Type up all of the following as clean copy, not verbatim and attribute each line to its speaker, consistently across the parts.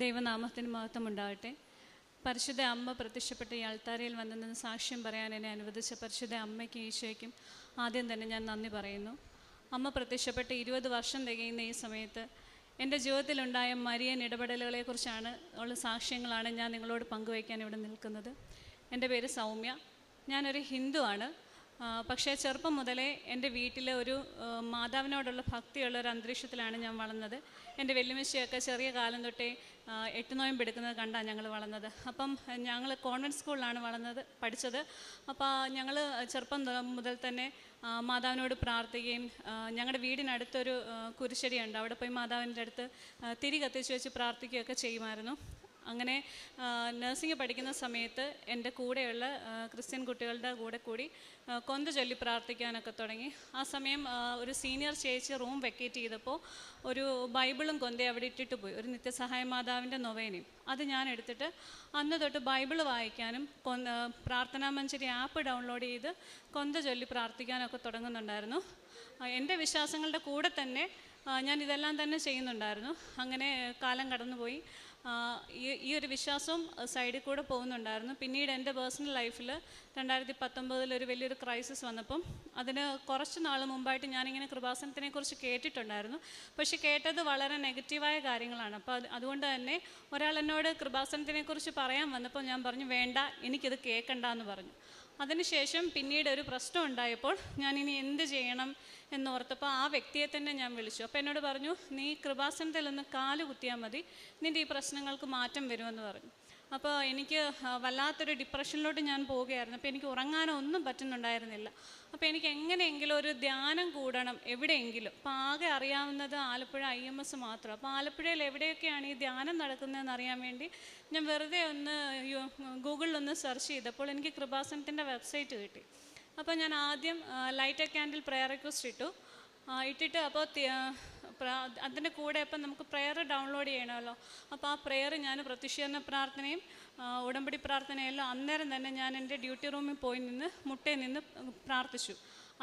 Speaker 1: ദൈവനാമത്തിന് മഹത്വം ഉണ്ടാകട്ടെ. പരിശുദ്ധ അമ്മ പ്രത്യക്ഷപ്പെട്ട ഈ അൾത്താരയിൽ വന്നെന്ന് സാക്ഷ്യം പറയാൻ എന്നെ അനുവദിച്ച പരിശുദ്ധ അമ്മയ്ക്കും ഈശോയ്ക്കും ആദ്യം തന്നെ ഞാൻ നന്ദി പറയുന്നു. അമ്മ പ്രത്യക്ഷപ്പെട്ട് 20 വർഷം തികയുന്ന ഈ സമയത്ത് എൻ്റെ ജീവിതത്തിലുണ്ടായ മരിയൻ ഇടപെടലുകളെക്കുറിച്ചാണ് ഉള്ള സാക്ഷ്യങ്ങളാണ് ഞാൻ നിങ്ങളോട് പങ്കുവയ്ക്കാൻ ഇവിടെ നിൽക്കുന്നത്. എൻ്റെ പേര് സൗമ്യ. ഞാനൊരു ഹിന്ദുവാണ്. പക്ഷേ ചെറുപ്പം മുതലേ എൻ്റെ വീട്ടിൽ ഒരു മാതാവിനോടുള്ള ഭക്തിയുള്ള ഒരു അന്തരീക്ഷത്തിലാണ് ഞാൻ വളർന്നത്. എൻ്റെ വെല്ലുമിശയൊക്കെ ചെറിയ കാലം തൊട്ടേ 8 നോയമ്പ് എടുക്കുന്നത് കണ്ടാണ് ഞങ്ങൾ വളർന്നത്. അപ്പം ഞങ്ങൾ കോൺവെൻറ്റ് സ്കൂളിലാണ് പഠിച്ചത്. അപ്പോൾ ഞങ്ങൾ ചെറുപ്പം മുതൽ തന്നെ മാതാവിനോട് പ്രാർത്ഥിക്കുകയും ഞങ്ങളുടെ വീടിനടുത്തൊരു കുരിശടിയുണ്ട്, അവിടെ പോയി മാതാവിൻ്റെ അടുത്ത് തിരി കത്തിച്ച് വെച്ച് പ്രാർത്ഥിക്കുകയൊക്കെ ചെയ്യുമായിരുന്നു. അങ്ങനെ നഴ്സിംഗ് പഠിക്കുന്ന സമയത്ത് എൻ്റെ കൂടെയുള്ള ക്രിസ്ത്യൻ കുട്ടികളുടെ കൂടെ കൂടി കൊന്ത ചൊല്ലി പ്രാർത്ഥിക്കാനൊക്കെ തുടങ്ങി. ആ സമയം ഒരു സീനിയർ ചേച്ചി റൂം വെക്കേറ്റ് ചെയ്തപ്പോൾ ഒരു ബൈബിളും കൊന്തയും അവിടെ ഇട്ടിട്ട് പോയി, ഒരു നിത്യസഹായ മാതാവിൻ്റെ നൊവേനയും. അത് ഞാൻ എടുത്തിട്ട് അന്ന് തൊട്ട് ബൈബിൾ വായിക്കാനും പ്രാർത്ഥനാ മഞ്ചരി ആപ്പ് ഡൗൺലോഡ് ചെയ്ത് കൊന്ത ചൊല്ലി പ്രാർത്ഥിക്കാനൊക്കെ തുടങ്ങുന്നുണ്ടായിരുന്നു. എൻ്റെ വിശ്വാസങ്ങളുടെ കൂടെ തന്നെ ഞാൻ ഇതെല്ലാം തന്നെ ചെയ്യുന്നുണ്ടായിരുന്നു. അങ്ങനെ കാലം കടന്നുപോയി. ഈ ഒരു വിശ്വാസവും സൈഡിൽ കൂടെ പോകുന്നുണ്ടായിരുന്നു. പിന്നീട് എൻ്റെ പേഴ്സണൽ ലൈഫിൽ 2019 ഒരു വലിയൊരു ക്രൈസിസ് വന്നപ്പം അതിന് കുറച്ച് നാൾ മുമ്പായിട്ട് ഞാനിങ്ങനെ കൃപാസനത്തിനെക്കുറിച്ച് കേട്ടിട്ടുണ്ടായിരുന്നു. പക്ഷെ കേട്ടത് വളരെ നെഗറ്റീവായ കാര്യങ്ങളാണ്. അപ്പോൾ അതുകൊണ്ട് തന്നെ ഒരാൾ എന്നോട് കൃപാസനത്തിനെക്കുറിച്ച് പറയാൻ വന്നപ്പോൾ ഞാൻ പറഞ്ഞു, വേണ്ട, എനിക്കിത് കേൾക്കണ്ടെന്ന് പറഞ്ഞു. അതിനുശേഷം പിന്നീട് ഒരു പ്രശ്നം ഉണ്ടായപ്പോൾ ഞാനിനി എന്ത് ചെയ്യണം എന്നോർത്തപ്പോൾ ആ വ്യക്തിയെ തന്നെ ഞാൻ വിളിച്ചു. അപ്പോൾ എന്നോട് പറഞ്ഞു, നീ കൃപാസനത്തിൽ ഒന്ന് കാല് കുത്തിയാൽ മതി, നിൻ്റെ ഈ പ്രശ്നങ്ങൾക്ക് മാറ്റം വരുമെന്ന് പറഞ്ഞു. അപ്പോൾ എനിക്ക് വല്ലാത്തൊരു ഡിപ്രഷനിലോട്ട് ഞാൻ പോവുകയായിരുന്നു. അപ്പോൾ എനിക്ക് ഉറങ്ങാനോ ഒന്നും പറ്റുന്നുണ്ടായിരുന്നില്ല. അപ്പോൾ എനിക്ക് എങ്ങനെയെങ്കിലും ഒരു ധ്യാനം കൂടണം എവിടെയെങ്കിലും. അപ്പോൾ ആകെ അറിയാവുന്നത് ആലപ്പുഴ IMS മാത്രം. അപ്പോൾ ആലപ്പുഴയിൽ എവിടെയൊക്കെയാണ് ഈ ധ്യാനം നടക്കുന്നതെന്ന് അറിയാൻ വേണ്ടി ഞാൻ വെറുതെ ഒന്ന് ഗൂഗിളിലൊന്ന് സെർച്ച് ചെയ്തപ്പോൾ എനിക്ക് കൃപാസനത്തിൻ്റെ വെബ്സൈറ്റ് കിട്ടി. അപ്പോൾ ഞാൻ ആദ്യം light A candle prayer request ഇട്ടിട്ട് അപ്പോൾ അതിൻ്റെ കൂടെ ഇപ്പം നമുക്ക് പ്രെയർ ഡൗൺലോഡ് ചെയ്യണമല്ലോ. അപ്പോൾ ആ പ്രെയർ ഞാൻ പ്രത്യക്ഷീകരണ പ്രാർത്ഥനയും ഉടമ്പടി പ്രാർത്ഥനയെല്ലാം അന്നേരം തന്നെ ഞാൻ എൻ്റെ ഡ്യൂട്ടി റൂമിൽ പോയി മുട്ടയിൽ നിന്ന് പ്രാർത്ഥിച്ചു.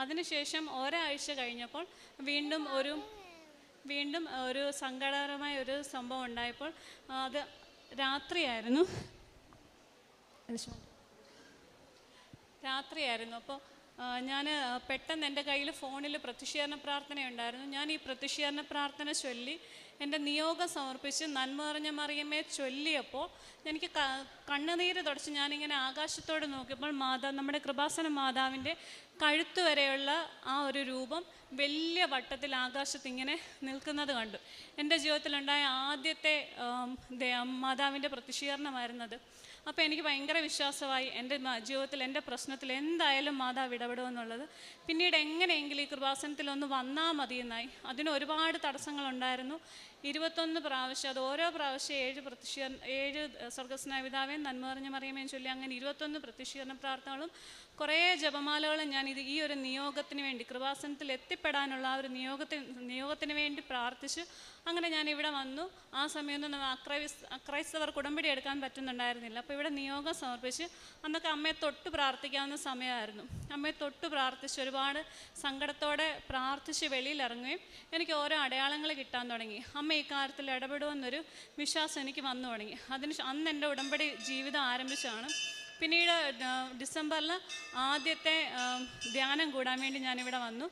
Speaker 1: അതിനുശേഷം ഒരാഴ്ച കഴിഞ്ഞപ്പോൾ വീണ്ടും ഒരു സങ്കടകരമായ ഒരു സംഭവം ഉണ്ടായപ്പോൾ അത് രാത്രിയായിരുന്നു. അപ്പോൾ ഞാൻ പെട്ടെന്ന് എൻ്റെ കയ്യിൽ ഫോണിൽ പ്രത്യക്ഷീകരണ പ്രാർത്ഥന ഉണ്ടായിരുന്നു. ഞാൻ ഈ പ്രത്യക്ഷീകരണ പ്രാർത്ഥന ചൊല്ലി എൻ്റെ നിയോഗം സമർപ്പിച്ച് നന്മ നിറഞ്ഞ മറിയമേ ചൊല്ലിയപ്പോൾ എനിക്ക് കണ്ണുനീര് തുടച്ച് ഞാനിങ്ങനെ ആകാശത്തോട് നോക്കിയപ്പോൾ നമ്മുടെ കൃപാസന മാതാവിൻ്റെ കഴുത്ത് വരെയുള്ള ആ ഒരു രൂപം വലിയ വട്ടത്തിൽ ആകാശത്തിങ്ങനെ നിൽക്കുന്നത് കണ്ടു. എൻ്റെ ജീവിതത്തിലുണ്ടായ ആദ്യത്തെ മാതാവിൻ്റെ പ്രത്യക്ഷീകരണമായിരുന്നത്. അപ്പോൾ എനിക്ക് ഭയങ്കര വിശ്വാസമായി എൻ്റെ ജീവിതത്തിൽ എൻ്റെ പ്രശ്നത്തിൽ എന്തായാലും മാതാവ് ഇടപെടുമെന്നുള്ളത്. പിന്നീട് എങ്ങനെയെങ്കിലും ഈ കൃപാസനത്തിലൊന്ന് വന്നാൽ മതിയെന്നായി. അതിന് ഒരുപാട് തടസ്സങ്ങളുണ്ടായിരുന്നു. 21 പ്രാവശ്യം, അത് ഓരോ പ്രാവശ്യം 7 സ്വർഗ്ഗസ്നായ പിതാവേ നന്മ നിറഞ്ഞ മറിയമേ ചൊല്ലി അങ്ങനെ 21 പ്രത്യക്ഷീകരണ പ്രാർത്ഥനകളും കുറേ ജപമാലകളും ഞാൻ ഈ ഒരു നിയോഗത്തിന് വേണ്ടി, കൃപാസനത്തിൽ എത്തിപ്പെടാനുള്ള ആ ഒരു നിയോഗത്തിന് വേണ്ടി പ്രാർത്ഥിച്ച് അങ്ങനെ ഞാൻ ഇവിടെ വന്നു. ആ സമയമൊന്നും അക്രൈസ്തവർക്ക് ഉടമ്പടി എടുക്കാൻ പറ്റുന്നുണ്ടായിരുന്നില്ല. അപ്പോൾ ഇവിടെ നിയോഗം സമർപ്പിച്ച് അന്നൊക്കെ അമ്മയെ തൊട്ട് പ്രാർത്ഥിക്കാവുന്ന സമയമായിരുന്നു. അമ്മയെ തൊട്ട് പ്രാർത്ഥിച്ച് ഒരുപാട് സങ്കടത്തോടെ പ്രാർത്ഥിച്ച് വെളിയിലിറങ്ങുകയും എനിക്ക് ഓരോ അടയാളങ്ങൾ കിട്ടാൻ തുടങ്ങി. അമ്മ ഈ കാര്യത്തിൽ ഇടപെടുമെന്നൊരു വിശ്വാസം എനിക്ക് വന്നു തുടങ്ങി. അന്ന് എൻ്റെ ഉടമ്പടി ജീവിതം ആരംഭിച്ചാണ്. പിന്നീട് ഡിസംബറിൽ ആദ്യത്തെ ധ്യാനം കൂടാൻ വേണ്ടി ഞാനിവിടെ വന്നു.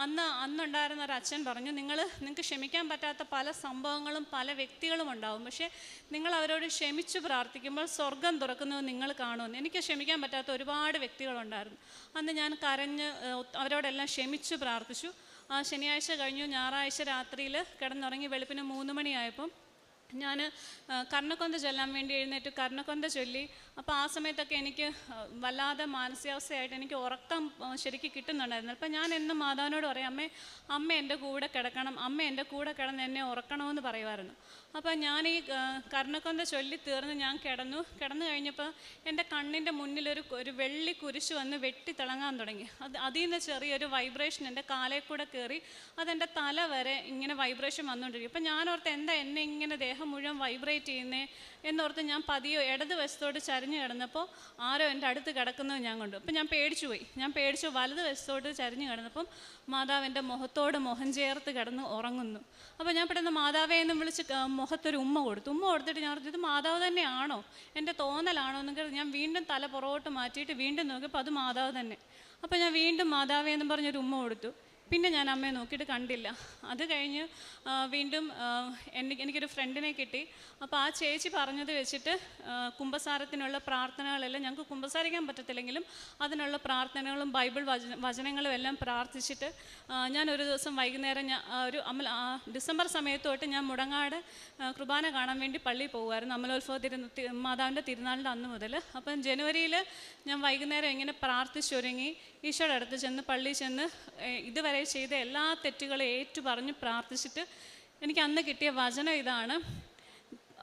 Speaker 1: അന്നുണ്ടായിരുന്ന ഒരു അച്ഛൻ പറഞ്ഞു, നിങ്ങൾക്ക് ക്ഷമിക്കാൻ പറ്റാത്ത പല സംഭവങ്ങളും പല വ്യക്തികളും ഉണ്ടാവും, പക്ഷേ നിങ്ങൾ അവരോട് ക്ഷമിച്ചു പ്രാർത്ഥിക്കുമ്പോൾ സ്വർഗം തുറക്കുന്നത് നിങ്ങൾ കാണുമെന്ന്. എനിക്ക് ക്ഷമിക്കാൻ പറ്റാത്ത ഒരുപാട് വ്യക്തികളുണ്ടായിരുന്നു. അന്ന് ഞാൻ കരഞ്ഞ് അവരോടെല്ലാം ക്ഷമിച്ചു പ്രാർത്ഥിച്ചു. ശനിയാഴ്ച കഴിഞ്ഞു. ഞായറാഴ്ച രാത്രിയിൽ കിടന്നുറങ്ങി വെളുപ്പിന് 3 മണിയായപ്പം ഞാൻ കർണക്കൊന്ത ചൊല്ലാൻ വേണ്ടി എഴുന്നേറ്റ് കർണക്കൊന്ത ചൊല്ലി. അപ്പോൾ ആ സമയത്തൊക്കെ എനിക്ക് വല്ലാതെ മാനസികാവസ്ഥയായിട്ട് എനിക്ക് ഉറക്കം ശരിക്കും കിട്ടുന്നുണ്ടായിരുന്നു. അപ്പോൾ ഞാൻ എന്നും മാതാവിനോട് പറയും, അമ്മ എൻ്റെ കൂടെ കിടക്കണം, അമ്മ എൻ്റെ കൂടെ കിടന്ന് എന്നെ ഉറക്കണമെന്ന് പറയുമായിരുന്നു. അപ്പോൾ ഞാൻ ഈ കർണക്കൊന്ത ചൊല്ലി തീർന്ന് ഞാൻ കിടന്നു കഴിഞ്ഞപ്പോൾ എൻ്റെ കണ്ണിൻ്റെ മുന്നിൽ ഒരു വെള്ളി കുരിശ് വന്ന് വെട്ടിത്തിളങ്ങാൻ തുടങ്ങി. അതിൽ നിന്ന് ചെറിയൊരു വൈബ്രേഷൻ എൻ്റെ കാലേ കൂടെ കയറി അതെൻ്റെ തല വരെ ഇങ്ങനെ വൈബ്രേഷൻ വന്നുകൊണ്ടിരിക്കും. അപ്പോൾ ഞാനോർത്ത് എന്താ എന്നെ ഇങ്ങനെ ദേഹം മുഴുവൻ വൈബ്രേറ്റ് ചെയ്യുന്നേ എന്നോർത്ത് ഞാൻ പതിയെ ഇടത് വശത്തോട് ചരിഞ്ഞ് കിടന്നപ്പോൾ ആരോ എൻ്റെ അടുത്ത് കിടക്കുന്നത് ഞാൻ കണ്ടു. അപ്പോൾ ഞാൻ പേടിച്ചു വലത് വശത്തോട് ചരിഞ്ഞ് കിടന്നപ്പം മാതാവ് എൻ്റെ മുഖത്തോട് മുഖം ചേർത്ത് കിടന്ന് ഉറങ്ങുന്നു. അപ്പോൾ ഞാൻ പെട്ടെന്ന് മാതാവേ എന്ന് വിളിച്ച് മുഖത്തൊരു ഉമ്മ കൊടുത്തിട്ട് ഞാൻ ഇത് മാതാവ് തന്നെയാണോ, എൻ്റെ തോന്നലാണോ എന്നൊക്കെ ഞാൻ വീണ്ടും തല പുറകോട്ട് മാറ്റിയിട്ട് വീണ്ടും നോക്കിയപ്പോൾ അത് മാതാവ് തന്നെ. അപ്പോൾ ഞാൻ വീണ്ടും മാതാവേ എന്നും പറഞ്ഞൊരു ഉമ്മ കൊടുത്തു. പിന്നെ ഞാൻ അമ്മയെ നോക്കിയിട്ട് കണ്ടില്ല. അത് കഴിഞ്ഞ് വീണ്ടും എനിക്കൊരു ഫ്രണ്ടിനെ കിട്ടി. അപ്പോൾ ആ ചേച്ചി പറഞ്ഞത് വെച്ചിട്ട് കുമ്പസാരത്തിനുള്ള പ്രാർത്ഥനകളെല്ലാം, ഞങ്ങൾക്ക് കുമ്പസാരിക്കാൻ പറ്റത്തില്ലെങ്കിലും അതിനുള്ള പ്രാർത്ഥനകളും ബൈബിൾ വചനങ്ങളും എല്ലാം പ്രാർത്ഥിച്ചിട്ട് ഞാനൊരു ദിവസം വൈകുന്നേരം ഡിസംബർ സമയത്ത് തൊട്ട് ഞാൻ മുടങ്ങാട് കുർബാന കാണാൻ വേണ്ടി പള്ളിയിൽ പോകുമായിരുന്നു, അമലോത്സവ മാതാവിൻ്റെ തിരുനാളിൻ്റെ അന്ന് മുതൽ. അപ്പം ജനുവരിയിൽ ഞാൻ വൈകുന്നേരം ഇങ്ങനെ പ്രാർത്ഥിച്ചൊരുങ്ങി ഈശോയുടെ അടുത്ത് ചെന്ന് പള്ളിയിൽ ചെന്ന് ഇതുവരെ ചെയ്ത എല്ലാ തെറ്റുകളും ഏറ്റു പറഞ്ഞ് പ്രാർത്ഥിച്ചിട്ട് എനിക്ക് അന്ന് കിട്ടിയ വചനം ഇതാണ്: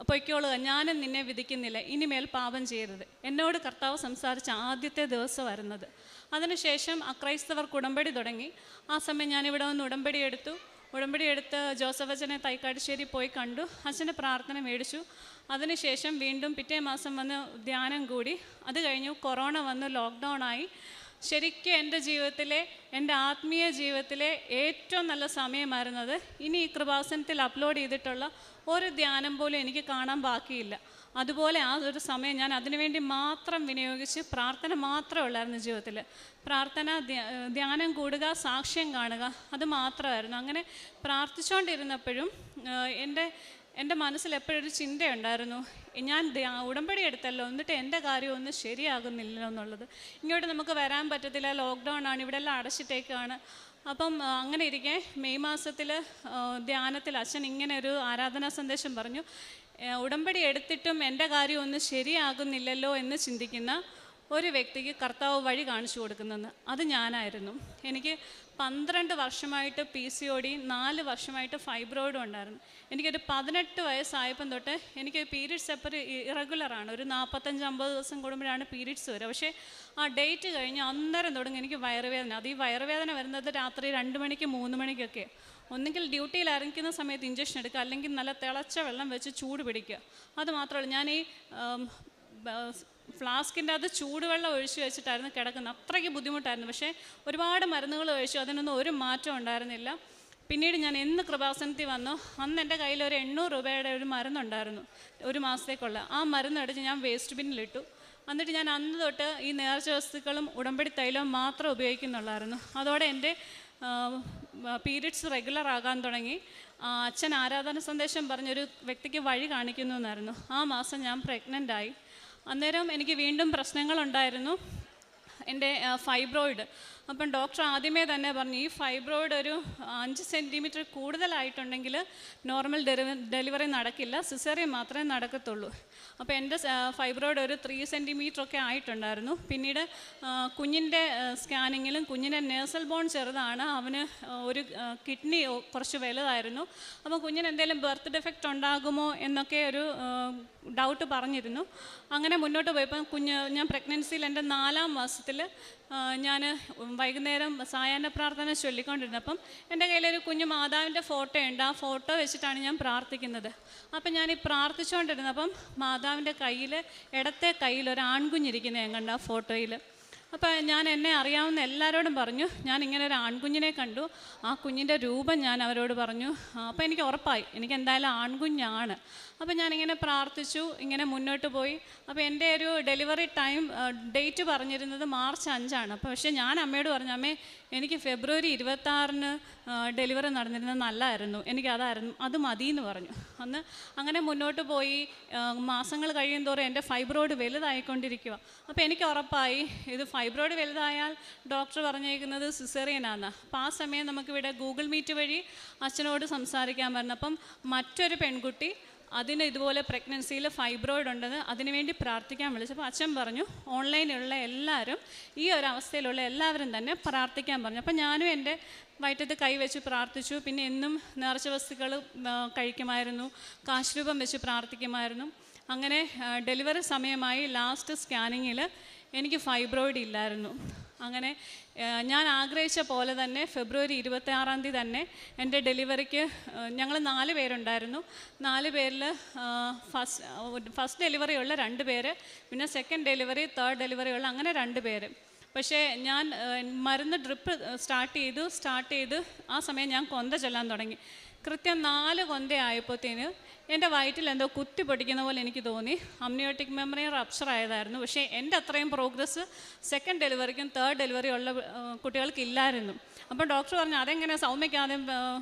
Speaker 1: പൊയ്ക്കോളുക, ഞാനും നിന്നെ വിധിക്കുന്നില്ല, ഇനിമേൽ പാപം ചെയ്യരുത്. എന്നോട് കർത്താവ് സംസാരിച്ച ആദ്യത്തെ ദിവസം വരുന്നത്. അതിനുശേഷം അക്രൈസ്തവർക്ക് ഉടമ്പടി തുടങ്ങി. ആ സമയം ഞാനിവിടെ വന്ന് ഉടമ്പടി എടുത്ത് ജോസഫ് അച്ഛനെ തൈക്കാട്ടുശ്ശേരി പോയി കണ്ടു, അച്ഛൻ്റെ പ്രാർത്ഥന മേടിച്ചു. അതിനുശേഷം വീണ്ടും പിറ്റേ മാസം വന്ന് ധ്യാനം കൂടി. അത് കഴിഞ്ഞു കൊറോണ വന്ന് ലോക്ക്ഡൗൺ ആയി. ശരിക്കും എൻ്റെ ആത്മീയ ജീവിതത്തിലെ ഏറ്റവും നല്ല സമയമായിരുന്നത്. ഇനി ഈ കൃപാസനത്തിൽ അപ്ലോഡ് ചെയ്തിട്ടുള്ള ഒരു ധ്യാനം പോലും എനിക്ക് കാണാൻ ബാക്കിയില്ല. അതുപോലെ ആ ഒരു സമയം ഞാൻ അതിനുവേണ്ടി മാത്രം വിനിയോഗിച്ച് പ്രാർത്ഥന മാത്രമേ ഉള്ളായിരുന്നു ജീവിതത്തിൽ. പ്രാർത്ഥന, ധ്യാനം കൂടുക, സാക്ഷ്യം കാണുക, അത് മാത്രമായിരുന്നു. അങ്ങനെ പ്രാർത്ഥിച്ചുകൊണ്ടിരുന്നപ്പോഴും എൻ്റെ മനസ്സിൽ എപ്പോഴൊരു ചിന്തയുണ്ടായിരുന്നു, ഞാൻ ഉടമ്പടി എടുത്തല്ലോ, എന്നിട്ട് എൻ്റെ കാര്യം ഒന്നും ശരിയാകുന്നില്ലല്ലോ എന്നുള്ളത്. ഇങ്ങോട്ട് നമുക്ക് വരാൻ പറ്റത്തില്ല, ലോക്ക്ഡൗൺ ആണ്, ഇവിടെ എല്ലാം അടച്ചിട്ടേക്കാണ്. അപ്പം അങ്ങനെ ഇരിക്കെ മെയ് മാസത്തിൽ ധ്യാനത്തിൽ അച്ഛൻ ഇങ്ങനെ ഒരു ആരാധനാ സന്ദേശം പറഞ്ഞു: ഉടമ്പടി എടുത്തിട്ടും എൻ്റെ കാര്യം ഒന്നും ശരിയാകുന്നില്ലല്ലോ എന്ന് ചിന്തിക്കുന്ന ഒരു വ്യക്തിക്ക് കർത്താവ് വഴി കാണിച്ചു കൊടുക്കുന്നെന്ന്. അത് ഞാനായിരുന്നു. എനിക്ക് 12 വർഷമായിട്ട് PCOD, 4 വർഷമായിട്ട് ഫൈബ്രോയിഡും ഉണ്ടായിരുന്നു. എനിക്കൊരു 18 വയസ്സായപ്പം തൊട്ട് എനിക്ക് പീരീഡ്സ് എപ്പോൾ ഇറഗുലറാണ്. ഒരു 45-50 ദിവസം കൂടുമ്പോഴാണ് പീരീഡ്സ് വരിക. പക്ഷേ ആ ഡേറ്റ് കഴിഞ്ഞ് അന്നേരം തുടങ്ങി എനിക്ക് വയറുവേദന. അത് ഈ വയറുവേദന വരുന്നത് രാത്രി 2 മണിക്ക് 3 മണിക്കൊക്കെ. ഒന്നുകിൽ ഡ്യൂട്ടിയിൽ ഇറങ്ങിക്കുന്ന സമയത്ത് ഇഞ്ചക്ഷൻ എടുക്കുക, അല്ലെങ്കിൽ നല്ല തിളച്ച വെള്ളം വെച്ച് ചൂട് പിടിക്കുക. അതുമാത്രമല്ല, ഞാൻ ഈ ഫ്ലാസ്കിൻ്റെ അത് ചൂടുവെള്ളം ഒഴിച്ച് വെച്ചിട്ടായിരുന്നു കിടക്കുന്നത്. അത്രയ്ക്ക് ബുദ്ധിമുട്ടായിരുന്നു. പക്ഷേ ഒരുപാട് മരുന്നുകൾ കഴിച്ചു, അതിനൊന്നും ഒരു മാറ്റം ഉണ്ടായിരുന്നില്ല. പിന്നീട് ഞാൻ എന്ന് കൃപാസനത്തിൽ വന്നു, അന്ന് എൻ്റെ കയ്യിൽ ഒരു 800 രൂപയുടെ ഒരു മരുന്നുണ്ടായിരുന്നു, ഒരു മാസത്തേക്കുള്ള. ആ മരുന്നെടുത്ത് ഞാൻ വേസ്റ്റ് ബിന്നിലിട്ടു. എന്നിട്ട് ഞാൻ അന്ന് തൊട്ട് ഈ നേർച്ച വസ്തുക്കളും ഉടമ്പടി തൈലവും മാത്രം ഉപയോഗിക്കുന്നുള്ളായിരുന്നു. അതോടെ എൻ്റെ പീരീഡ്സ് റെഗുലർ ആകാൻ തുടങ്ങി. അച്ഛൻ ആരാധന സന്ദേശം പറഞ്ഞൊരു വ്യക്തിക്ക് വഴി കാണിക്കുന്നു എന്നായിരുന്നു. ആ മാസം ഞാൻ പ്രഗ്നൻ്റായി. അന്നേരം എനിക്ക് വീണ്ടും പ്രശ്നങ്ങളുണ്ടായിരുന്നു, എൻ്റെ ഫൈബ്രോയിഡ്. അപ്പം ഡോക്ടർ ആദ്യമേ തന്നെ പറഞ്ഞു, ഈ ഫൈബ്രോയിഡ് ഒരു 5 സെൻറ്റിമീറ്റർ കൂടുതലായിട്ടുണ്ടെങ്കിൽ നോർമൽ ഡെലിവറി നടക്കില്ല, സിസേറിയൻ മാത്രമേ നടക്കത്തുള്ളൂ. അപ്പോൾ എൻ്റെ ഫൈബ്രോയിഡ് ഒരു 3 സെൻറ്റിമീറ്റർ ഒക്കെ ആയിട്ടുണ്ടായിരുന്നു. പിന്നീട് കുഞ്ഞിൻ്റെ സ്കാനിങ്ങിലും കുഞ്ഞിൻ്റെ നേസൽ ബോൺ ചെറുതാണ്, അവന് ഒരു കിഡ്നി കുറച്ച് വലുതായിരുന്നു. അപ്പോൾ കുഞ്ഞിന് എന്തെങ്കിലും ബർത്ത് ഡിഫക്റ്റ് ഉണ്ടാകുമോ എന്നൊക്കെ ഒരു ഡൗട്ട് പറഞ്ഞിരുന്നു. അങ്ങനെ മുന്നോട്ട് പോയപ്പോൾ ഞാൻ പ്രഗ്നൻസിയിൽ എൻ്റെ 4ാം മാസത്തിൽ ഞാൻ വൈകുന്നേരം സായാഹ്ന പ്രാർത്ഥന ചൊല്ലിക്കൊണ്ടിരുന്നപ്പം എൻ്റെ കയ്യിലൊരു കുഞ്ഞു മാതാവിൻ്റെ ഫോട്ടോ ഉണ്ട്. ആ ഫോട്ടോ വെച്ചിട്ടാണ് ഞാൻ പ്രാർത്ഥിക്കുന്നത്. അപ്പം ഞാൻ ഈ പ്രാർത്ഥിച്ചുകൊണ്ടിരുന്നപ്പം മാതാവിൻ്റെ കയ്യിൽ, ഇടത്തെ കയ്യിൽ ഒരു ആൺകുഞ്ഞിരിക്കുന്നത് ഞാൻ കണ്ടു ആ ഫോട്ടോയിൽ. അപ്പോൾ ഞാൻ എന്നെ അറിയാവുന്ന എല്ലാവരോടും പറഞ്ഞു, ഞാൻ ഇങ്ങനെ ഒരു ആൺകുഞ്ഞിനെ കണ്ടു, ആ കുഞ്ഞിൻ്റെ രൂപം ഞാൻ അവരോട് പറഞ്ഞു. അപ്പോൾ എനിക്ക് ഉറപ്പായി എനിക്ക് എന്തായാലും ആൺകുഞ്ഞാണ്. അപ്പോൾ ഞാനിങ്ങനെ പ്രാർത്ഥിച്ചു, ഇങ്ങനെ മുന്നോട്ട് പോയി. അപ്പോൾ എൻ്റെ ഒരു ഡെലിവറി ഡേറ്റ് പറഞ്ഞിരുന്നത് മാർച്ച് 5ആണ്. അപ്പോൾ പക്ഷേ ഞാൻ അമ്മയോട് പറഞ്ഞു, അമ്മേ എനിക്ക് ഫെബ്രുവരി 26-ന് ഡെലിവറി നടന്നിരുന്നത് നല്ലതായിരുന്നു, എനിക്കതായിരുന്നു, അത് മതി എന്ന് പറഞ്ഞു. അന്ന് അങ്ങനെ മുന്നോട്ട് പോയി. മാസങ്ങൾ കഴിയും തോറും എൻ്റെ ഫൈബ്രോയിഡ് വലുതായിക്കൊണ്ടിരിക്കുക. അപ്പോൾ എനിക്ക് ഉറപ്പായി ഇത് ഫൈബ്രോയിഡ് വലുതായാൽ ഡോക്ടർ പറഞ്ഞേക്കുന്നത് സിസേറിയനാണ്. അപ്പോൾ ആ സമയം നമുക്കിവിടെ ഗൂഗിൾ മീറ്റ് വഴി അച്ഛനോട് സംസാരിക്കാൻ പറഞ്ഞു. അപ്പം മറ്റൊരു പെൺകുട്ടി അതിന് ഇതുപോലെ പ്രഗ്നൻസിയിൽ ഫൈബ്രോയിഡ് ഉണ്ടെന്ന് അതിനുവേണ്ടി പ്രാർത്ഥിക്കാൻ വിളിച്ചപ്പോൾ അച്ഛൻ പറഞ്ഞു, ഓൺലൈനിലുള്ള എല്ലാവരും, ഈ ഒരു അവസ്ഥയിലുള്ള എല്ലാവരും തന്നെ പ്രാർത്ഥിക്കാൻ പറഞ്ഞു. അപ്പോൾ ഞാനും എൻ്റെ വയറ്റത്ത് കൈവച്ച് പ്രാർത്ഥിച്ചു. പിന്നെ എന്നും നേർച്ച വസ്തുക്കൾ കഴിക്കുമായിരുന്നു, കാശ്രൂപം വെച്ച് പ്രാർത്ഥിക്കുമായിരുന്നു. അങ്ങനെ ഡെലിവറി സമയമായി. ലാസ്റ്റ് സ്കാനിങ്ങിൽ എനിക്ക് ഫൈബ്രോയിഡ് ഇല്ലായിരുന്നു. അങ്ങനെ ഞാൻ ആഗ്രഹിച്ച പോലെ തന്നെ ഫെബ്രുവരി 26-ാം തീയതി തന്നെ എൻ്റെ ഡെലിവറിക്ക് ഞങ്ങൾ 4 പേരുണ്ടായിരുന്നു. 4 പേരിൽ ഫസ്റ്റ് ഡെലിവറി ഉള്ള 2 പേര്, പിന്നെ സെക്കൻഡ് ഡെലിവറി, തേർഡ് ഡെലിവറി ഉള്ള അങ്ങനെ 2 പേര്. പക്ഷേ ഞാൻ മരുന്ന് ഡ്രിപ്പ് സ്റ്റാർട്ട് ചെയ്തു. ആ സമയം ഞാൻ കൊന്ത ചൊല്ലാൻ തുടങ്ങി. കൃത്യം 4 കൊന്ത ആയപ്പോഴത്തേന് എൻ്റെ വയറ്റിൽ എന്തോ കുത്തി പൊടിക്കുന്ന പോലെ എനിക്ക് തോന്നി. അമ്നിയോട്ടിക് മെമ്മറി റപ്ചർ ആയതായിരുന്നു. പക്ഷേ എൻ്റെ അത്രയും പ്രോഗ്രസ് സെക്കൻഡ് ഡെലിവറിക്കും തേർഡ് ഡെലിവറി ഉള്ള കുട്ടികൾക്ക് ഇല്ലായിരുന്നു. അപ്പം ഡോക്ടർ പറഞ്ഞു അതെങ്ങനെ സൗമ്യയ്ക്ക് ആദ്യം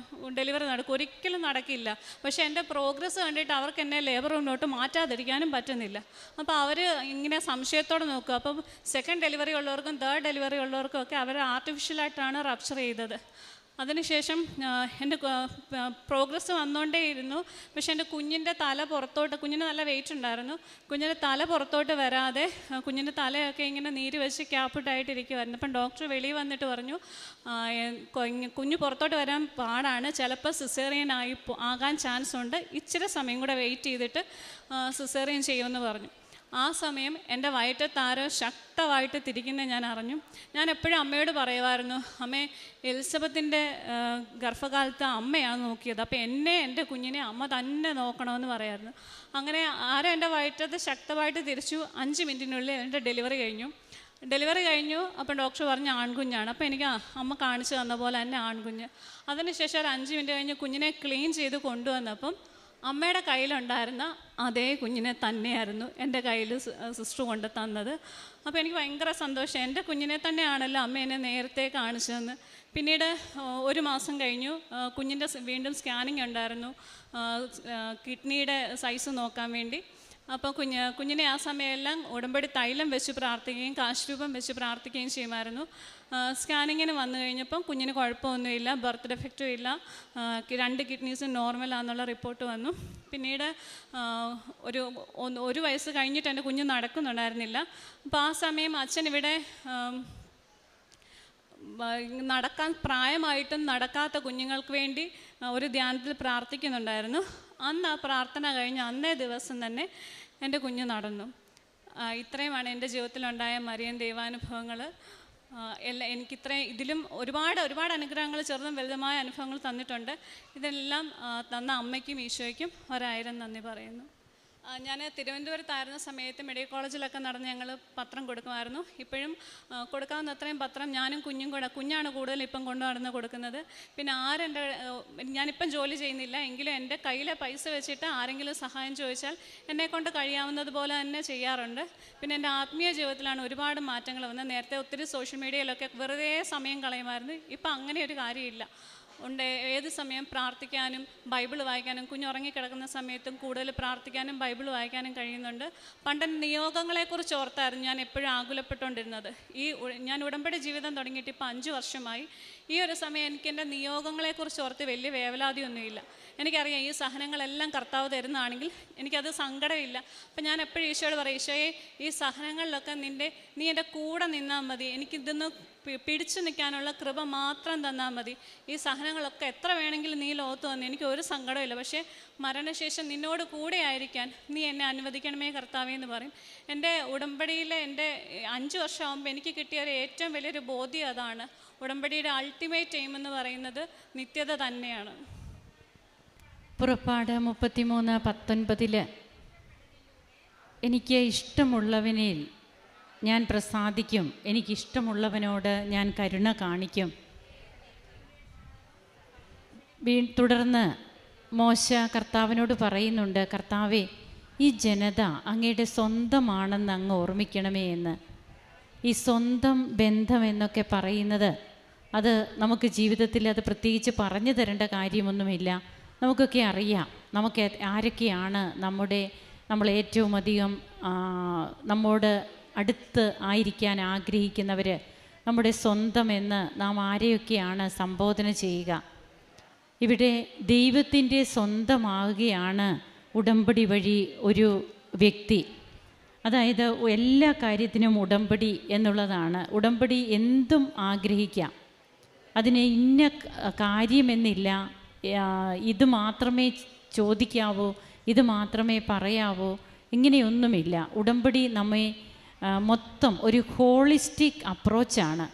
Speaker 1: ഡെലിവറി നടക്കും, ഒരിക്കലും നടക്കില്ല. പക്ഷേ എൻ്റെ പ്രോഗ്രസ് കണ്ടിട്ട് അവർക്ക് എന്നെ ലേബർ റൂമിലോട്ട് മാറ്റാതിരിക്കാനും പറ്റുന്നില്ല. അപ്പോൾ അവർ ഇങ്ങനെ സംശയത്തോടെ നോക്കുക. അപ്പം സെക്കൻഡ് ഡെലിവറി ഉള്ളവർക്കും തേർഡ് ഡെലിവറി ഉള്ളവർക്കും ഒക്കെ അവർ ആർട്ടിഫിഷ്യലായിട്ടാണ് റപ്ചർ ചെയ്തത്. അതിനുശേഷം എൻ്റെ പ്രോഗ്രസ് വന്നുകൊണ്ടേയിരുന്നു. പക്ഷേ എൻ്റെ കുഞ്ഞിൻ്റെ തല പുറത്തോട്ട്, കുഞ്ഞിന് നല്ല വെയിറ്റ് ഉണ്ടായിരുന്നു, കുഞ്ഞിൻ്റെ തല പുറത്തോട്ട് വരാതെ കുഞ്ഞിൻ്റെ തലയൊക്കെ ഇങ്ങനെ നീര് വെച്ച് ക്യാപ്പിട്ടായിട്ടിരിക്കുമായിരുന്നു. അപ്പം ഡോക്ടർ വെളിയിൽ വന്നിട്ട് പറഞ്ഞു കുഞ്ഞ് പുറത്തോട്ട് വരാൻ പാടാണ്, ചിലപ്പോൾ സിസേറിയൻ ആകാൻ ചാൻസ് ഉണ്ട്, ഇച്ചിരി സമയം കൂടെ വെയിറ്റ് ചെയ്തിട്ട് സിസേറിയൻ ചെയ്യുമെന്ന് പറഞ്ഞു. ആ സമയം എൻ്റെ വയറ്റത്താരോ ശക്തമായിട്ട് തിരിക്കുന്നത് ഞാൻ അറിഞ്ഞു. ഞാൻ എപ്പോഴും അമ്മയോട് പറയുമായിരുന്നു, അമ്മേ എലിസബത്തിൻ്റെ ഗർഭകാലത്ത് അമ്മയാണ് നോക്കിയത്, അപ്പോൾ എന്നെ എൻ്റെ കുഞ്ഞിനെ അമ്മ തന്നെ നോക്കണമെന്ന് പറയായിരുന്നു. അങ്ങനെ ആരോ എൻ്റെ വയറ്റത്ത് ശക്തമായിട്ട് തിരിച്ചു. 5 മിനിറ്റിനുള്ളിൽ എൻ്റെ ഡെലിവറി കഴിഞ്ഞു. അപ്പം ഡോക്ടർ പറഞ്ഞു ആൺകുഞ്ഞാണ്. അപ്പോൾ എനിക്ക് അമ്മ കാണിച്ചു തന്ന പോലെ തന്നെ ആൺകുഞ്ഞ്. അതിനുശേഷം ഒരു 5 മിനിറ്റ് കഴിഞ്ഞ് കുഞ്ഞിനെ ക്ലീൻ ചെയ്ത് കൊണ്ടുവന്നപ്പം അമ്മയുടെ കയ്യിലുണ്ടായിരുന്ന അതേ കുഞ്ഞിനെ തന്നെയായിരുന്നു എൻ്റെ കയ്യിൽ സിസ്റ്റർ കൊണ്ട് തന്നത്. അപ്പോൾ എനിക്ക് ഭയങ്കര സന്തോഷം, എൻ്റെ കുഞ്ഞിനെ തന്നെയാണല്ലോ അമ്മ എന്നെ നേരത്തെ കാണിച്ചതെന്ന്. പിന്നീട് 1 മാസം കഴിഞ്ഞു, കുഞ്ഞിൻ്റെ വീണ്ടും സ്കാനിങ് ഉണ്ടായിരുന്നു, കിഡ്നിയുടെ സൈസ് നോക്കാൻ വേണ്ടി. അപ്പോൾ കുഞ്ഞിനെ ആ സമയമെല്ലാം ഉടമ്പടി തൈലം വെച്ച് പ്രാർത്ഥിക്കുകയും കാശുരൂപം വെച്ച് പ്രാർത്ഥിക്കുകയും ചെയ്യുമായിരുന്നു. സ്കാനിങ്ങിന് വന്നു കഴിഞ്ഞപ്പം കുഞ്ഞിന് കുഴപ്പമൊന്നുമില്ല, ബർത്ത് ഡെഫക്റ്റും ഇല്ല, 2 കിഡ്നീസും നോർമലാണെന്നുള്ള റിപ്പോർട്ട് വന്നു. പിന്നീട് ഒരു വയസ്സ് കഴിഞ്ഞിട്ട് എൻ്റെ കുഞ്ഞ് നടക്കുന്നുണ്ടായിരുന്നില്ല. അപ്പോൾ ആ സമയം അച്ഛൻ ഇവിടെ നടക്കാൻ പ്രായമായിട്ടും നടക്കാത്ത കുഞ്ഞുങ്ങൾക്ക് വേണ്ടി ഒരു ധ്യാനത്തിൽ പ്രാർത്ഥിക്കുന്നുണ്ടായിരുന്നു. അന്ന് ആ പ്രാർത്ഥന കഴിഞ്ഞ് അന്നേ ദിവസം തന്നെ എൻ്റെ കുഞ്ഞ് നടന്നു. ഇത്രയുമാണ് എൻ്റെ ജീവിതത്തിലുണ്ടായ മരിയൻ ദൈവാനുഭവങ്ങൾ. ഇതിലും ഒരുപാട് അനുഗ്രഹങ്ങൾ, ചെറുതും വലുതുമായ അനുഭവങ്ങൾ തന്നിട്ടുണ്ട്. ഇതെല്ലാം തന്ന അമ്മയ്ക്കും ഈശോയ്ക്കും 1000 നന്ദി പറയുന്നു. ഞാൻ തിരുവനന്തപുരത്തായിരുന്ന സമയത്ത് മെഡിക്കൽ കോളേജിലൊക്കെ നടന്ന് ഞങ്ങൾ പത്രം കൊടുക്കുമായിരുന്നു. ഇപ്പോഴും കൊടുക്കാവുന്ന അത്രയും പത്രം ഞാനും കുഞ്ഞാണ് കൂടുതൽ ഇപ്പം കൊണ്ടു നടന്ന് കൊടുക്കുന്നത്. പിന്നെ ഞാനിപ്പം ജോലി ചെയ്യുന്നില്ല എങ്കിലും എൻ്റെ കയ്യിലെ പൈസ വെച്ചിട്ട് ആരെങ്കിലും സഹായം ചോദിച്ചാൽ എന്നെക്കൊണ്ട് കഴിയാവുന്നത് പോലെ തന്നെ ചെയ്യാറുണ്ട്. പിന്നെ എൻ്റെ ആത്മീയ ജീവിതത്തിലാണ് ഒരുപാട് മാറ്റങ്ങൾ വന്നത്. നേരത്തെ ഒത്തിരി സോഷ്യൽ മീഡിയയിലൊക്കെ വെറുതെ സമയം കളയുമായിരുന്നു. ഇപ്പം അങ്ങനെ ഒരു കാര്യമില്ല. ഏത് സമയം പ്രാർത്ഥിക്കാനും ബൈബിൾ വായിക്കാനും, കുഞ്ഞുറങ്ങിക്കിടക്കുന്ന സമയത്തും കൂടുതൽ പ്രാർത്ഥിക്കാനും ബൈബിൾ വായിക്കാനും കഴിയുന്നുണ്ട്. പണ്ട് നിയോഗങ്ങളെക്കുറിച്ച് ഓർത്തായിരുന്നു ഞാൻ എപ്പോഴും ആകുലപ്പെട്ടുകൊണ്ടിരുന്നത്. ഞാൻ ഉടമ്പടി ജീവിതം തുടങ്ങിയിട്ട് ഇപ്പോൾ 5 വർഷമായി. ഈ ഒരു സമയം എനിക്ക് എൻ്റെ നിയോഗങ്ങളെക്കുറിച്ച് ഓർത്ത് വലിയ വേവലാതിയൊന്നുമില്ല. എനിക്കറിയാം ഈ സഹനങ്ങളെല്ലാം കർത്താവ് തരുന്നതാണെങ്കിൽ എനിക്കത് സങ്കടമില്ല. അപ്പം ഞാൻ എപ്പോഴും ഈശോയോട് പറയും, ഈശോയെ ഈ സഹനങ്ങളിലൊക്കെ നീ എൻ്റെ കൂടെ നിന്നാൽ മതി, എനിക്കിതൊന്ന് പിടിച്ചു നിൽക്കാനുള്ള കൃപ മാത്രം തന്നാൽ മതി. ഈ സഹനങ്ങളൊക്കെ എത്ര വേണമെങ്കിലും നീ ലോകത്ത് വന്നു, എനിക്ക് ഒരു സങ്കടമില്ല, പക്ഷേ മരണശേഷം നിന്നോട് കൂടെ ആയിരിക്കാൻ നീ എന്നെ അനുവദിക്കണമേ കർത്താവേ എന്ന് പറയും. എൻ്റെ ഉടമ്പടിയിലെ എൻ്റെ 5 വർഷമാകുമ്പോൾ എനിക്ക് കിട്ടിയ ഒരു ഏറ്റവും വലിയൊരു ബോധ്യം അതാണ്. ഉടമ്പടിയുടെ അൾട്ടിമേറ്റ് എയിം എന്ന് പറയുന്നത് നിത്യത തന്നെയാണ്.
Speaker 2: പുറപ്പാട് 33:19 എനിക്ക് ഇഷ്ടമുള്ളവനിൽ ഞാൻ പ്രസാദിക്കും, എനിക്കിഷ്ടമുള്ളവനോട് ഞാൻ കരുണ കാണിക്കും. തുടർന്ന് മോശ കർത്താവിനോട് പറയുന്നുണ്ട്, കർത്താവേ ഈ ജനത അങ്ങയുടെ സ്വന്തമാണെന്ന് അങ്ങ് ഓർമ്മിക്കണമേ എന്ന്. ഈ സ്വന്തം ബന്ധം എന്നൊക്കെ പറയുന്നത് അത് നമുക്ക് ജീവിതത്തിൽ അത് പ്രത്യേകിച്ച് പറഞ്ഞു തരേണ്ട കാര്യമൊന്നുമില്ല. നമുക്കൊക്കെ അറിയാം നമുക്ക് ആരൊക്കെയാണ് നമ്മൾ ഏറ്റവും അധികം നമ്മോട് അടുത്ത് ആയിരിക്കാൻ ആഗ്രഹിക്കുന്നവർ, നമ്മുടെ സ്വന്തം എന്ന് നാം ആരെയൊക്കെയാണ് സംബോധന ചെയ്യുക. ഇവിടെ ദൈവത്തിൻ്റെ സ്വന്തമാകുകയാണ് ഉടമ്പടി വഴി ഒരു വ്യക്തി. അതായത് എല്ലാ കാര്യത്തിനും ഉടമ്പടി എന്നുള്ളതാണ്. ഉടമ്പടി എന്തും ആഗ്രഹിക്കാം, അതിന് ഇന്ന കാര്യമെന്നില്ല, ഇത് മാത്രമേ ചോദിക്കാവൂ, ഇത് മാത്രമേ പറയാവൂ, ഇങ്ങനെയൊന്നുമില്ല. ഉടമ്പടി നമ്മെ മൊത്തം ഒരു ഹോളിസ്റ്റിക് അപ്രോച്ചാണ്.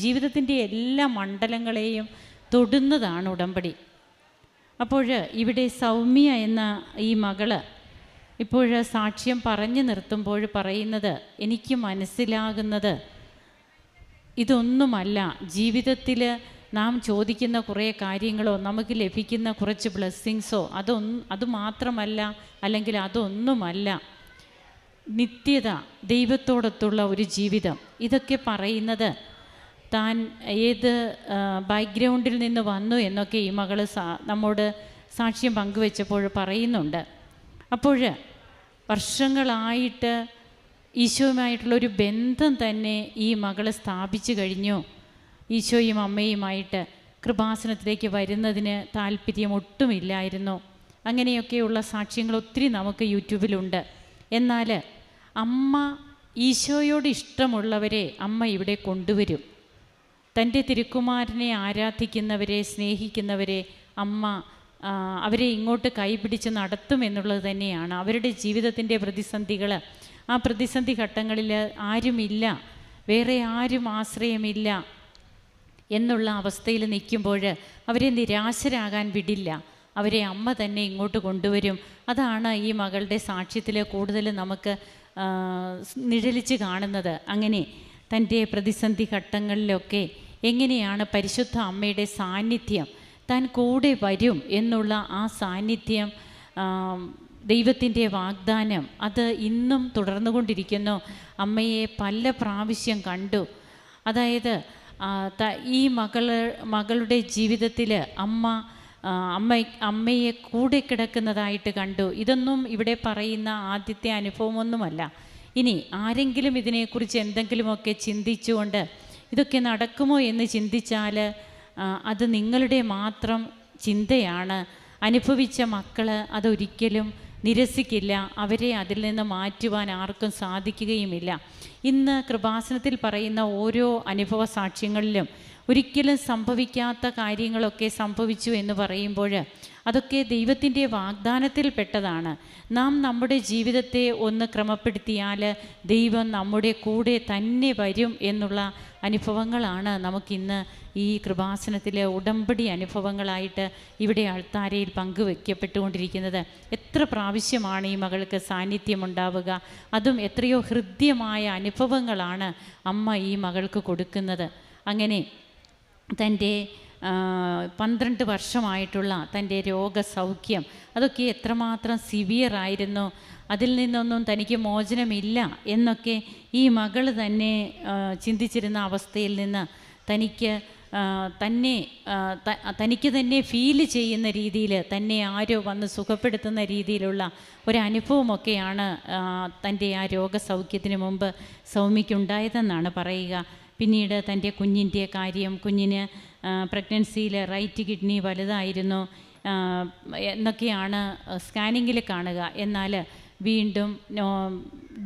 Speaker 2: ജീവിതത്തിൻ്റെ എല്ലാ മണ്ഡലങ്ങളെയും തൊടുന്നതാണ് ഉടമ്പടി. അപ്പോൾ ഇവിടെ സൗമ്യ എന്ന ഈ മകള് ഇപ്പോൾ സാക്ഷ്യം പറഞ്ഞു നിർത്തുമ്പോൾ പറയുന്നത്, എനിക്ക് മനസ്സിലാകുന്നത് ഇതൊന്നുമല്ല, ജീവിതത്തിൽ നാം ചോദിക്കുന്ന കുറേ കാര്യങ്ങളോ നമുക്ക് ലഭിക്കുന്ന കുറച്ച് ബ്ലെസ്സിങ്സോ അതുമാത്രമല്ല, അല്ലെങ്കിൽ അതൊന്നുമല്ല. നിത്യത, ദൈവത്തോടൊത്തുള്ള ഒരു ജീവിതം, ഇതൊക്കെ പറയുന്നത് താൻ ഏത് ബാക്ക്ഗ്രൗണ്ടിൽ നിന്ന് വന്നു എന്നൊക്കെ ഈ മകൾ നമ്മോട് സാക്ഷ്യം പങ്കുവെച്ചപ്പോൾ പറയുന്നുണ്ട്. അപ്പോൾ വർഷങ്ങളായിട്ട് ഈശോയുമായിട്ടുള്ളൊരു ബന്ധം തന്നെ ഈ മകൾ സ്ഥാപിച്ചു കഴിഞ്ഞു. ഈശോയും അമ്മയുമായിട്ട് കൃപാസനത്തിലേക്ക് വരുന്നതിന് താല്പര്യം ഒട്ടുമില്ലായിരുന്നു. അങ്ങനെയൊക്കെയുള്ള സാക്ഷ്യങ്ങൾ ഒത്തിരി നമുക്ക് യൂട്യൂബിലുണ്ട്. എന്നാൽ അമ്മ, ഈശോയോട് ഇഷ്ടമുള്ളവരെ അമ്മ ഇവിടെ കൊണ്ടുവരും. തൻ്റെ തിരുക്കുമാരനെ ആരാധിക്കുന്നവരെ, സ്നേഹിക്കുന്നവരെ അമ്മ അവരെ ഇങ്ങോട്ട് കൈപിടിച്ച് നടത്തുമെന്നുള്ളത് തന്നെയാണ്. അവരുടെ ജീവിതത്തിൻ്റെ പ്രതിസന്ധികൾ, ആ പ്രതിസന്ധി ഘട്ടങ്ങളിൽ ആരുമില്ല, വേറെ ആരും ആശ്രയമില്ല എന്നുള്ള അവസ്ഥയിൽ നിൽക്കുമ്പോൾ അവരെ നിരാശരാകാൻ വിടില്ല. അവരെ അമ്മ തന്നെ ഇങ്ങോട്ട് കൊണ്ടുവരും. അതാണ് ഈ മകളുടെ സാക്ഷ്യത്തിൽ കൂടുതൽ നമുക്ക് നിഴലിച്ച് കാണുന്നത്. അങ്ങനെ തൻ്റെ പ്രതിസന്ധി ഘട്ടങ്ങളിലൊക്കെ എങ്ങനെയാണ് പരിശുദ്ധ അമ്മയുടെ സാന്നിധ്യം, താൻ കൂടെ വരും എന്നുള്ള ആ സാന്നിധ്യം, ദൈവത്തിൻ്റെ വാഗ്ദാനം, അത് ഇന്നും തുടർന്നുകൊണ്ടിരിക്കുന്നു. അമ്മയെ പല പ്രാവശ്യം കണ്ടു. അതായത് ഈ മകളുടെ ജീവിതത്തിൽ അമ്മയെ കൂടെ കിടക്കുന്നതായിട്ട് കണ്ടു. ഇതൊന്നും ഇവിടെ പറയുന്ന ആദ്യത്തെ അനുഭവമൊന്നുമല്ല. ഇനി ആരെങ്കിലും ഇതിനെക്കുറിച്ച് എന്തെങ്കിലുമൊക്കെ ചിന്തിച്ചുകൊണ്ട് ഇതൊക്കെ നടക്കുമോ എന്ന് ചിന്തിച്ചാൽ അത് നിങ്ങളുടെ മാത്രം ചിന്തയാണ്. അനുഭവിച്ച മക്കൾ അതൊരിക്കലും നിരസിക്കില്ല. അവരെ അതിൽ നിന്ന് മാറ്റുവാൻ ആർക്കും സാധിക്കുകയുമില്ല. ഇന്ന് കൃപാസനത്തിൽ പറയുന്ന ഓരോ അനുഭവ സാക്ഷ്യങ്ങളിലും ഒരിക്കലും സംഭവിക്കാത്ത കാര്യങ്ങളൊക്കെ സംഭവിച്ചു എന്ന് പറയുമ്പോൾ അതൊക്കെ ദൈവത്തിൻ്റെ വാഗ്ദാനത്തിൽപ്പെട്ടതാണ്. നാം നമ്മുടെ ജീവിതത്തെ ഒന്ന് ക്രമപ്പെടുത്തിയാൽ ദൈവം നമ്മുടെ കൂടെ തന്നെ വരും എന്നുള്ള അനുഭവങ്ങളാണ് നമുക്കിന്ന് ഈ കൃപാസനത്തിലെ ഉടമ്പടി അനുഭവങ്ങളായിട്ട് ഇവിടെ അൾത്താരയിൽ പങ്കുവയ്ക്കപ്പെട്ടുകൊണ്ടിരിക്കുന്നത്. എത്ര പ്രാവശ്യമാണ് ഈ മകൾക്ക് സാന്നിധ്യമുണ്ടാവുക, അതും എത്രയോ ഹൃദ്യമായ അനുഭവങ്ങളാണ് അമ്മ ഈ മകൾക്ക് കൊടുക്കുന്നത്. അങ്ങനെ തൻ്റെ 12 വർഷമായിട്ടുള്ള തൻ്റെ രോഗസൗഖ്യം അതൊക്കെ എത്രമാത്രം സിവിയറായിരുന്നു, അതിൽ നിന്നൊന്നും തനിക്ക് മോചനമില്ല എന്നൊക്കെ ഈ മകൾ തന്നെ ചിന്തിച്ചിരുന്ന അവസ്ഥയിൽ നിന്ന് തനിക്ക് തന്നെ ഫീൽ ചെയ്യുന്ന രീതിയിൽ, തന്നെ ആരോ വന്ന് സുഖപ്പെടുത്തുന്ന രീതിയിലുള്ള ഒരനുഭവമൊക്കെയാണ് തൻ്റെ ആ രോഗസൗഖ്യത്തിന് മുമ്പ് സൗമ്യയ്ക്കുണ്ടായതെന്നാണ് പറയുക. പിന്നീട് തൻ്റെ കുഞ്ഞിൻ്റെ കാര്യം, കുഞ്ഞിന് പ്രഗ്നൻസിയിൽ റൈറ്റ് കിഡ്നി വലുതായിരുന്നു എന്നൊക്കെയാണ് സ്കാനിങ്ങിൽ കാണുക. എന്നാൽ വീണ്ടും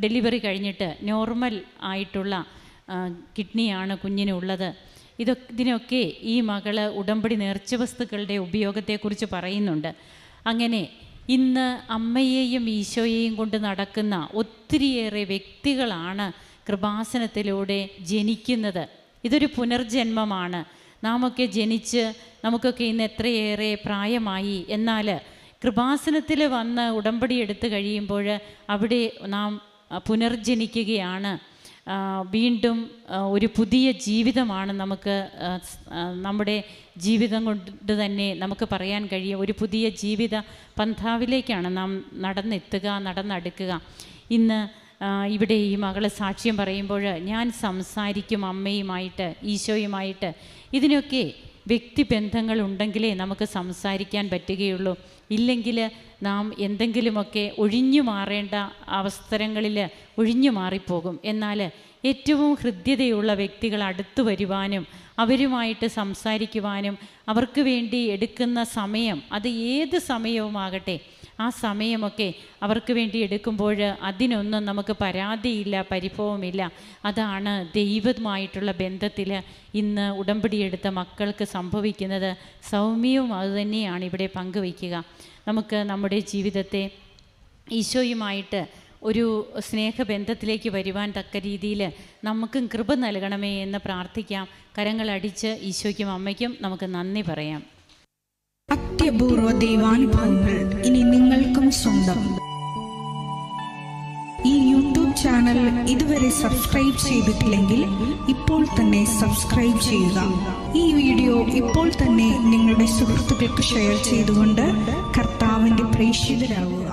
Speaker 2: ഡെലിവറി കഴിഞ്ഞിട്ട് നോർമൽ ആയിട്ടുള്ള കിഡ്നിയാണ് കുഞ്ഞിനുള്ളത്. ഇതിനൊക്കെ ഈ മകള് ഉടമ്പടി നേർച്ച വസ്തുക്കളുടെ ഉപയോഗത്തെക്കുറിച്ച് പറയുന്നുണ്ട്. അങ്ങനെ ഇന്ന് അമ്മയെയും ഈശോയെയും കൊണ്ട് നടക്കുന്ന ഒത്തിരിയേറെ വ്യക്തികളാണ് കൃപാസനത്തിലൂടെ ജനിക്കുന്നത്. ഇതൊരു പുനർജന്മമാണ്. നാമൊക്കെ ജനിച്ച് നമുക്കൊക്കെ ഇന്ന് എത്രയേറെ പ്രായമായി, എന്നാൽ കൃപാസനത്തിൽ വന്ന് ഉടമ്പടി എടുത്തു കഴിയുമ്പോൾ അവിടെ നാം പുനർജനിക്കുകയാണ്. വീണ്ടും ഒരു പുതിയ ജീവിതമാണ് നമുക്ക് നമ്മുടെ ജീവിതം കൊണ്ട് തന്നെ നമുക്ക് പറയാൻ കഴിയും. ഒരു പുതിയ ജീവിത പന്ഥാവിലേക്കാണ് നാം നടന്നെടുക്കുക. ഇന്ന് ഇവിടെ ഈ മകൾ സാക്ഷ്യം പറയുമ്പോൾ ഞാൻ സംസാരിക്കും അമ്മയുമായിട്ട്, ഈശോയുമായിട്ട്. ഇതിനൊക്കെ വ്യക്തിബന്ധങ്ങൾ ഉണ്ടെങ്കിലേ നമുക്ക് സംസാരിക്കാൻ പറ്റുകയുള്ളൂ. ഇല്ലെങ്കിൽ നാം എന്തെങ്കിലുമൊക്കെ ഒഴിഞ്ഞു മാറേണ്ട അവസരങ്ങളിൽ ഒഴിഞ്ഞു മാറിപ്പോകും. എന്നാൽ ഏറ്റവും ഹൃദ്യതയുള്ള വ്യക്തികൾ അടുത്തു വരുവാനും അവരുമായിട്ട് സംസാരിക്കുവാനും അവർക്ക് വേണ്ടി എടുക്കുന്ന സമയം, അത് ഏത് സമയവുമാകട്ടെ, ആ സമയമൊക്കെ അവർക്ക് വേണ്ടി എടുക്കുമ്പോൾ അതിനൊന്നും നമുക്ക് പരാതിയില്ല, പരിഭവമില്ല. അതാണ് ദൈവവുമായിട്ടുള്ള ബന്ധത്തിൽ ഇന്ന് ഉടമ്പടിയെടുത്ത മക്കൾക്ക് സംഭവിക്കുന്നത്. സൗമ്യവും അതുതന്നെയാണ് ഇവിടെ പങ്കുവയ്ക്കുക. നമുക്ക് നമ്മുടെ ജീവിതത്തെ ഈശോയുമായിട്ട് ഒരു സ്നേഹബന്ധത്തിലേക്ക് വരുവാൻ തക്ക രീതിയിൽ നമുക്കും കൃപ നൽകണമേ എന്ന് പ്രാർത്ഥിക്കാം. കരങ്ങളടിച്ച് ഈശോയ്ക്കും അമ്മയ്ക്കും നമുക്ക് നന്ദി പറയാം.
Speaker 3: അത്യപൂർവ ദൈവാനുഭവങ്ങൾ ഇനി നിങ്ങൾക്കും സ്വന്തം. ഈ യൂട്യൂബ് ചാനൽ ഇതുവരെ സബ്സ്ക്രൈബ് ചെയ്തിട്ടില്ലെങ്കിൽ ഇപ്പോൾ തന്നെ സബ്സ്ക്രൈബ് ചെയ്യുക. ഈ വീഡിയോ ഇപ്പോൾ തന്നെ നിങ്ങളുടെ സുഹൃത്തുക്കൾക്ക് ഷെയർ ചെയ്തുകൊണ്ട് കർത്താവിൻ്റെ പ്രേക്ഷിതരാകുക.